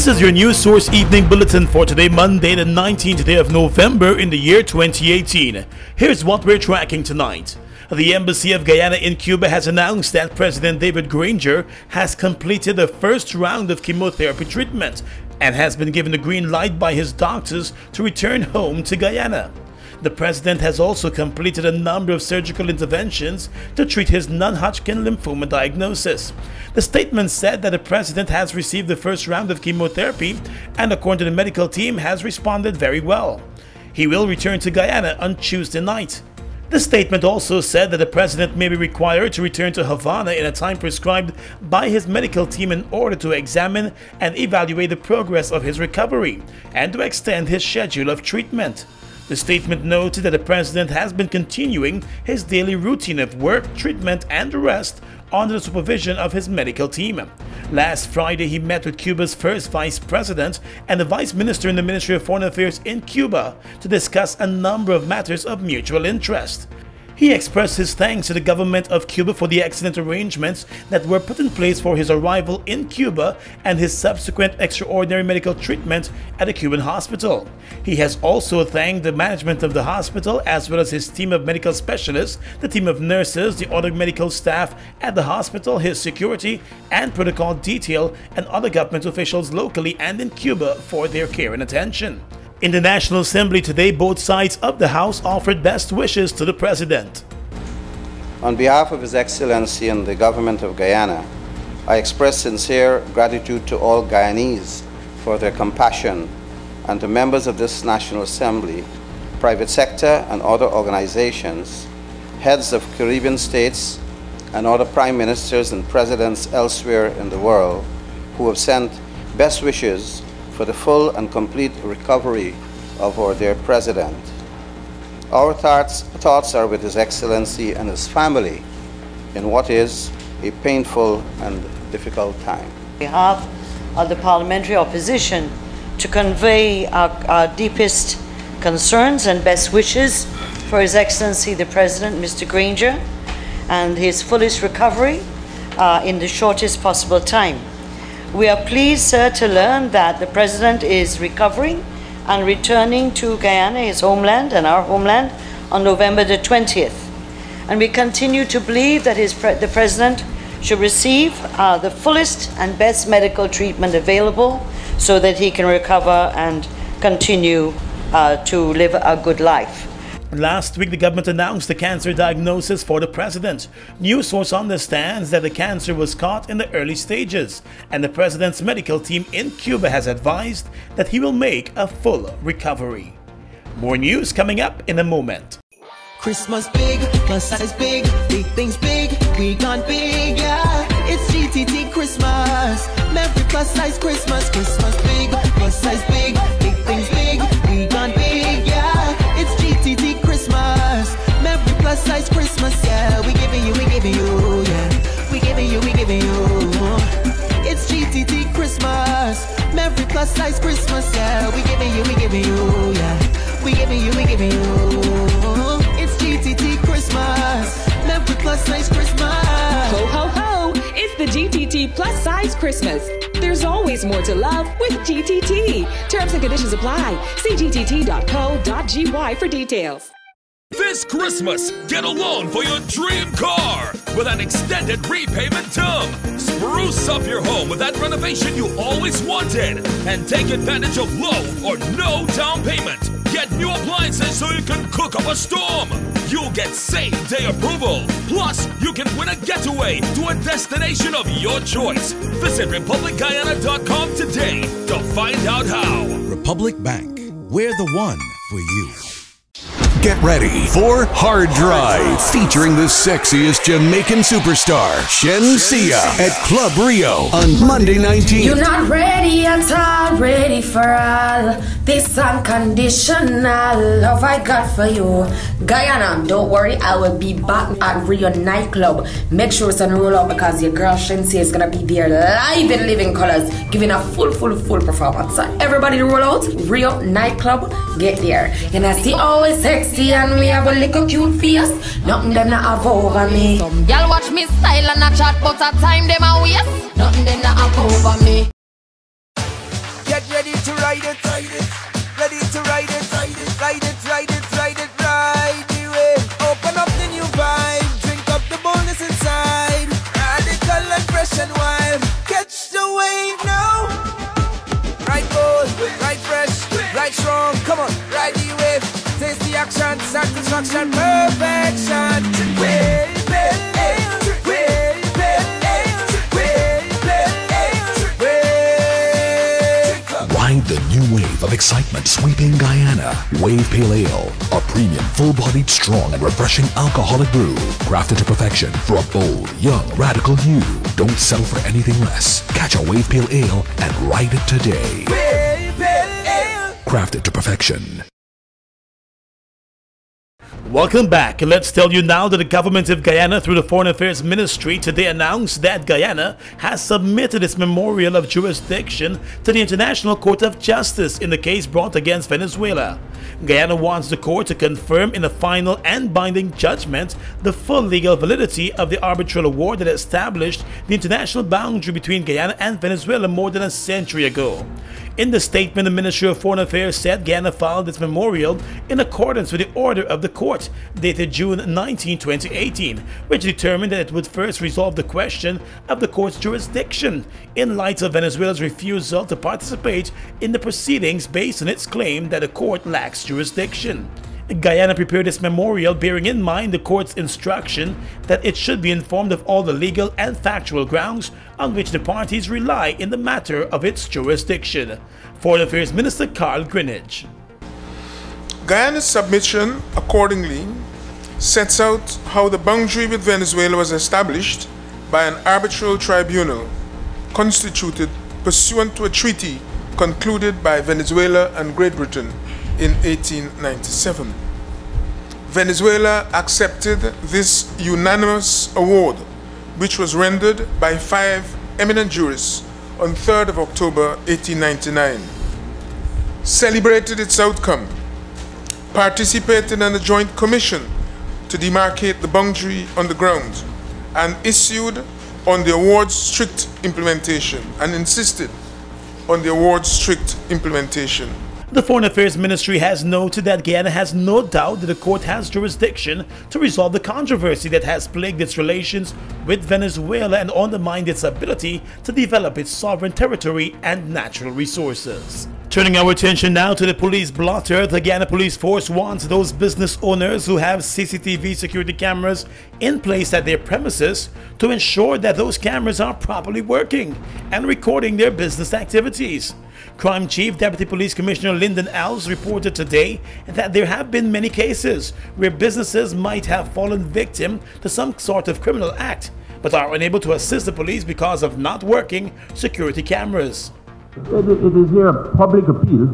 This is your News Source Evening Bulletin for today, Monday, the 19th day of November in the year 2018. Here's what we're tracking tonight. The Embassy of Guyana in Cuba has announced that President David Granger has completed the first round of chemotherapy treatment and has been given the green light by his doctors to return home to Guyana. The president has also completed a number of surgical interventions to treat his non-Hodgkin lymphoma diagnosis. The statement said that the president has received the first round of chemotherapy and, according to the medical team, has responded very well. He will return to Guyana on Tuesday night. The statement also said that the president may be required to return to Havana in a time prescribed by his medical team in order to examine and evaluate the progress of his recovery and to extend his schedule of treatment. The statement noted that the president has been continuing his daily routine of work, treatment, and rest under the supervision of his medical team. Last Friday, he met with Cuba's first vice president and the vice minister in the Ministry of Foreign Affairs in Cuba to discuss a number of matters of mutual interest. He expressed his thanks to the government of Cuba for the excellent arrangements that were put in place for his arrival in Cuba and his subsequent extraordinary medical treatment at a Cuban hospital. He has also thanked the management of the hospital as well as his team of medical specialists, the team of nurses, the other medical staff at the hospital, his security and protocol detail, and other government officials locally and in Cuba for their care and attention. In the National Assembly today, both sides of the House offered best wishes to the President. On behalf of His Excellency and the Government of Guyana, I express sincere gratitude to all Guyanese for their compassion and to members of this National Assembly, private sector and other organizations, heads of Caribbean states and other prime ministers and presidents elsewhere in the world who have sent best wishes for the full and complete recovery of our dear President. Our thoughts are with His Excellency and his family in what is a painful and difficult time. On behalf of the parliamentary opposition, to convey our deepest concerns and best wishes for His Excellency the President, Mr. Granger, and his fullest recovery in the shortest possible time. We are pleased, sir, to learn that the President is recovering and returning to Guyana, his homeland and our homeland, on November the 20th. And we continue to believe that the President should receive the fullest and best medical treatment available so that he can recover and continue to live a good life. Last week, the government announced the cancer diagnosis for the president. News Source understands that the cancer was caught in the early stages, and the president's medical team in Cuba has advised that he will make a full recovery. More news coming up in a moment. Christmas big, plus size big things big, we gone big, yeah. It's GTT Christmas, Merry plus size Christmas, Christmas big, plus size big things big, we gone big, yeah. It's GTT Christmas, Merry plus size Christmas, yeah. We giving you, yeah. We giving you. It's GTT Christmas, Merry plus size Christmas, yeah. We giving you, yeah. We giving you. It's GTT Christmas, Merry plus size Christmas. Ho ho ho! It's the GTT plus size Christmas. There's always more to love with GTT. Terms and conditions apply. See gtt.co.gy for details. This Christmas, get a loan for your dream car with an extended repayment term. Spruce up your home with that renovation you always wanted and take advantage of low or no down payment. Get new appliances so you can cook up a storm. You'll get same-day approval. Plus, you can win a getaway to a destination of your choice. Visit RepublicGuyana.com today to find out how. Republic Bank, we're the one for you. Get ready for Hard Drive, featuring the sexiest Jamaican superstar, Shensia, at Club Rio on Monday 19th. You're not ready at all, ready for all this unconditional love I got for you. Guyana, don't worry, I will be back at Rio nightclub. Make sure it's on roll out because your girl Shensia is gonna be there live in living colors, giving a full performance. So everybody to roll out, Rio nightclub, get there. And I see always sexy and we have a little cute face. Nothing them not have over me. Some y'all watch me style and a chat, but a time them a waste. Nothing them not have over me. ride it, ride it. Ready to ride it, ride it, ride it, ride it, ride it, ride the wave. Open up the new vibe, drink up the boldness inside. Radical and fresh and wild, catch the wave now. Ride bold, ride fresh, ride strong. Come on, ride the wave. Taste the action, satisfaction, perfection. Wave, Ride the new wave of excitement sweeping Guyana. Wave Pale Ale, a premium, full-bodied, strong, and refreshing alcoholic brew, crafted to perfection for a bold, young, radical you. Don't settle for anything less. Catch a Wave Pale Ale and ride it today. Wave Pale Ale. Crafted to perfection. Welcome back. Let's tell you now that the government of Guyana, through the Foreign Affairs Ministry, today announced that Guyana has submitted its memorial of jurisdiction to the International Court of Justice in the case brought against Venezuela. Guyana wants the court to confirm in a final and binding judgment the full legal validity of the arbitral award that established the international boundary between Guyana and Venezuela more than a century ago. In the statement, the Ministry of Foreign Affairs said Guyana filed its memorial in accordance with the order of the court dated June 19, 2018, which determined that it would first resolve the question of the court's jurisdiction in light of Venezuela's refusal to participate in the proceedings based on its claim that the court lacks jurisdiction. Guyana prepared its memorial bearing in mind the court's instruction that it should be informed of all the legal and factual grounds on which the parties rely in the matter of its jurisdiction. Foreign Affairs Minister Carl Greenidge. Guyana's submission, accordingly, sets out how the boundary with Venezuela was established by an arbitral tribunal constituted pursuant to a treaty concluded by Venezuela and Great Britain in 1897. Venezuela accepted this unanimous award, which was rendered by 5 eminent jurists on 3rd of October 1899, celebrated its outcome, participated in a joint commission to demarcate the boundary on the ground, and issued on the award's strict implementation and insisted on the award's strict implementation. The Foreign Affairs Ministry has noted that Guyana has no doubt that the court has jurisdiction to resolve the controversy that has plagued its relations with Venezuela and undermined its ability to develop its sovereign territory and natural resources. Turning our attention now to the police blotter, the Guyana Police Force wants those business owners who have CCTV security cameras in place at their premises to ensure that those cameras are properly working and recording their business activities. Crime Chief Deputy Police Commissioner Lyndon Alves reported today that there have been many cases where businesses might have fallen victim to some sort of criminal act, but are unable to assist the police because of not working security cameras. It is here a public appeal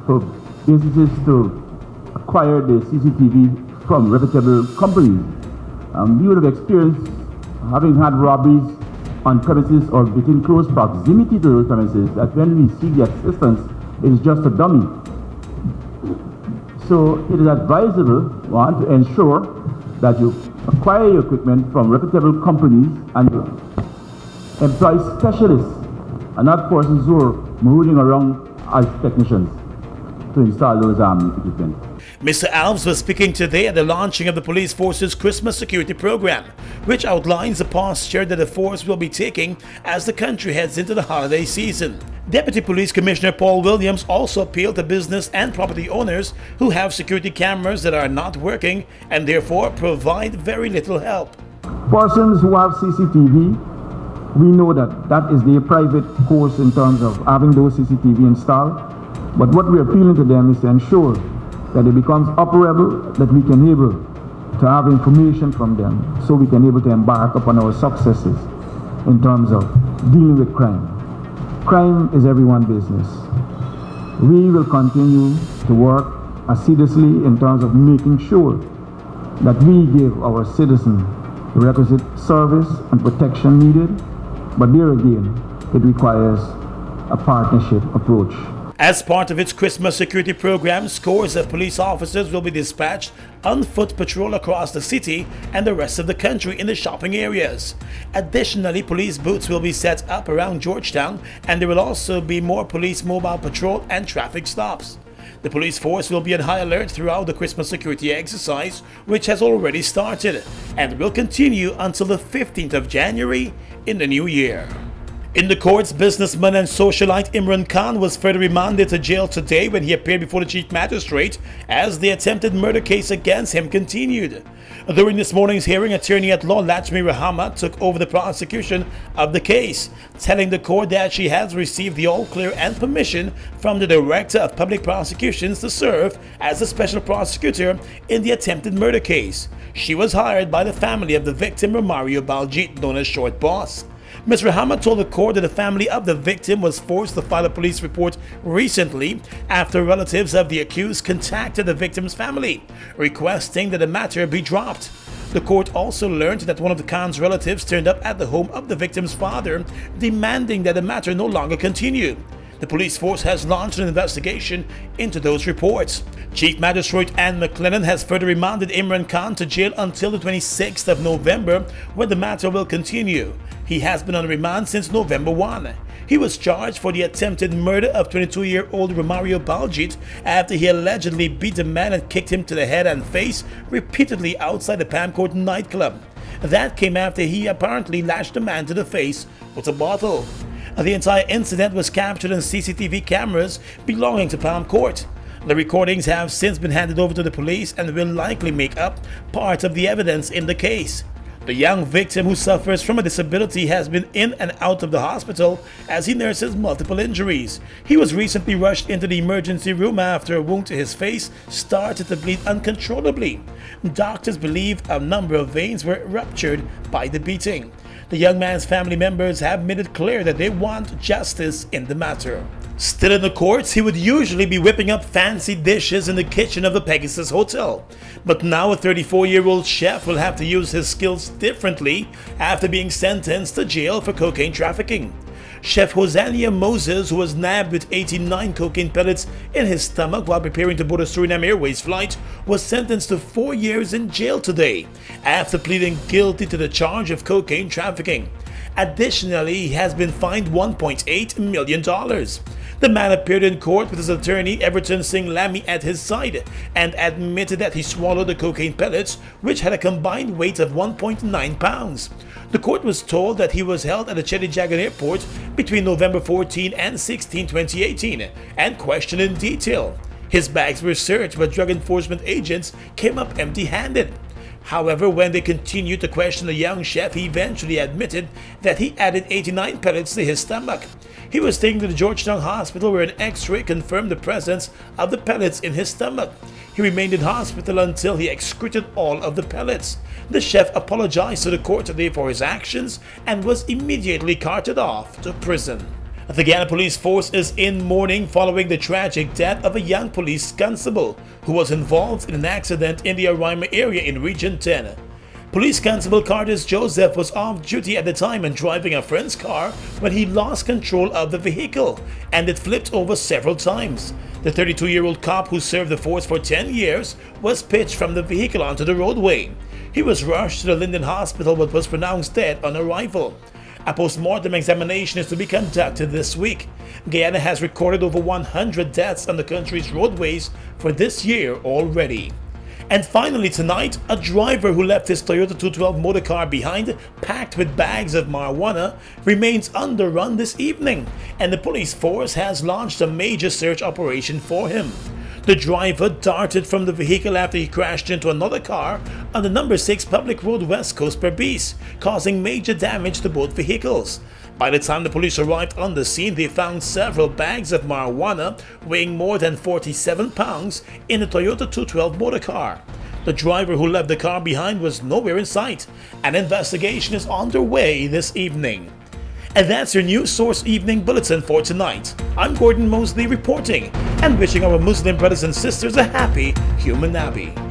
for businesses to acquire the CCTV from reputable companies. We would have experienced having had robberies on premises or within close proximity to those premises, that when we seek the assistance, it is just a dummy. So it is advisable, one, to ensure that you acquire your equipment from reputable companies and employ specialists and not persons who are moving around as technicians to install those equipment. Mr. Alves was speaking today at the launching of the police force's Christmas security program, which outlines the posture that the force will be taking as the country heads into the holiday season. Deputy Police Commissioner Paul Williams also appealed to business and property owners who have security cameras that are not working and therefore provide very little help. Persons who have CCTV, we know that that is their private course in terms of having those CCTV installed, but what we are appealing to them is to ensure that it becomes operable, that we can able to have information from them so we can able to embark upon our successes in terms of dealing with crime. Crime is everyone's business. We will continue to work assiduously in terms of making sure that we give our citizens the requisite service and protection needed, but there again, it requires a partnership approach. As part of its Christmas security program, scores of police officers will be dispatched on foot patrol across the city and the rest of the country in the shopping areas. Additionally, police booths will be set up around Georgetown, and there will also be more police mobile patrol and traffic stops. The police force will be on high alert throughout the Christmas security exercise, which has already started and will continue until the 15th of January in the new year. In the courts, businessman and socialite Imran Khan was further remanded to jail today when he appeared before the chief magistrate as the attempted murder case against him continued. During this morning's hearing, attorney at law Lachmi Rahama took over the prosecution of the case, telling the court that she has received the all-clear and permission from the Director of Public Prosecutions to serve as a special prosecutor in the attempted murder case. She was hired by the family of the victim, Romario Baljit, known as Short Boss. Ms. Rahama told the court that the family of the victim was forced to file a police report recently after relatives of the accused contacted the victim's family, requesting that the matter be dropped. The court also learned that one of the Khan's relatives turned up at the home of the victim's father, demanding that the matter no longer continue. The police force has launched an investigation into those reports. Chief Magistrate Anne McLennan has further remanded Imran Khan to jail until the 26th of November, when the matter will continue. He has been on remand since November 1. He was charged for the attempted murder of 22-year-old Romario Baljit after he allegedly beat a man and kicked him to the head and face repeatedly outside the Palm Court nightclub. That came after he apparently lashed the man to the face with a bottle. The entire incident was captured on CCTV cameras belonging to Palm Court. The recordings have since been handed over to the police and will likely make up part of the evidence in the case. The young victim, who suffers from a disability, has been in and out of the hospital as he nurses multiple injuries. He was recently rushed into the emergency room after a wound to his face started to bleed uncontrollably. Doctors believe a number of veins were ruptured by the beating. The young man's family members have made it clear that they want justice in the matter. Still in the courts, he would usually be whipping up fancy dishes in the kitchen of the Pegasus Hotel. But now a 34-year-old chef will have to use his skills differently after being sentenced to jail for cocaine trafficking. Chef Hosania Moses, who was nabbed with 89 cocaine pellets in his stomach while preparing to board a Suriname Airways flight, was sentenced to 4 years in jail today after pleading guilty to the charge of cocaine trafficking. Additionally, he has been fined $1.8 million. The man appeared in court with his attorney Everton Singh Lamy at his side and admitted that he swallowed the cocaine pellets, which had a combined weight of 1.9 pounds. The court was told that he was held at the Chedi Jagan airport between November 14 and 16, 2018 and questioned in detail. His bags were searched, but drug enforcement agents came up empty-handed. However, when they continued to question the young chef, he eventually admitted that he added 89 pellets to his stomach. He was taken to the Georgetown Hospital, where an X-ray confirmed the presence of the pellets in his stomach. He remained in hospital until he excreted all of the pellets. The chef apologized to the court today for his actions and was immediately carted off to prison. The Guyana police force is in mourning following the tragic death of a young police constable who was involved in an accident in the Araima area in Region 10. Police Constable Curtis Joseph was off duty at the time and driving a friend's car when he lost control of the vehicle and it flipped over several times. The 32-year-old cop, who served the force for 10 years, was pitched from the vehicle onto the roadway. He was rushed to the Linden Hospital but was pronounced dead on arrival. A post-mortem examination is to be conducted this week. Guyana has recorded over 100 deaths on the country's roadways for this year already. And finally tonight, a driver who left his Toyota 212 motor car behind, packed with bags of marijuana, remains underrun this evening, and the police force has launched a major search operation for him. The driver darted from the vehicle after he crashed into another car on the number 6 public road West Coast Berbice, causing major damage to both vehicles. By the time the police arrived on the scene, they found several bags of marijuana weighing more than 47 pounds in the Toyota 212 motor car. The driver who left the car behind was nowhere in sight. An investigation is underway this evening. And that's your News Source Evening Bulletin for tonight. I'm Gordon Mosley reporting and wishing our Muslim brothers and sisters a happy Human Nabi.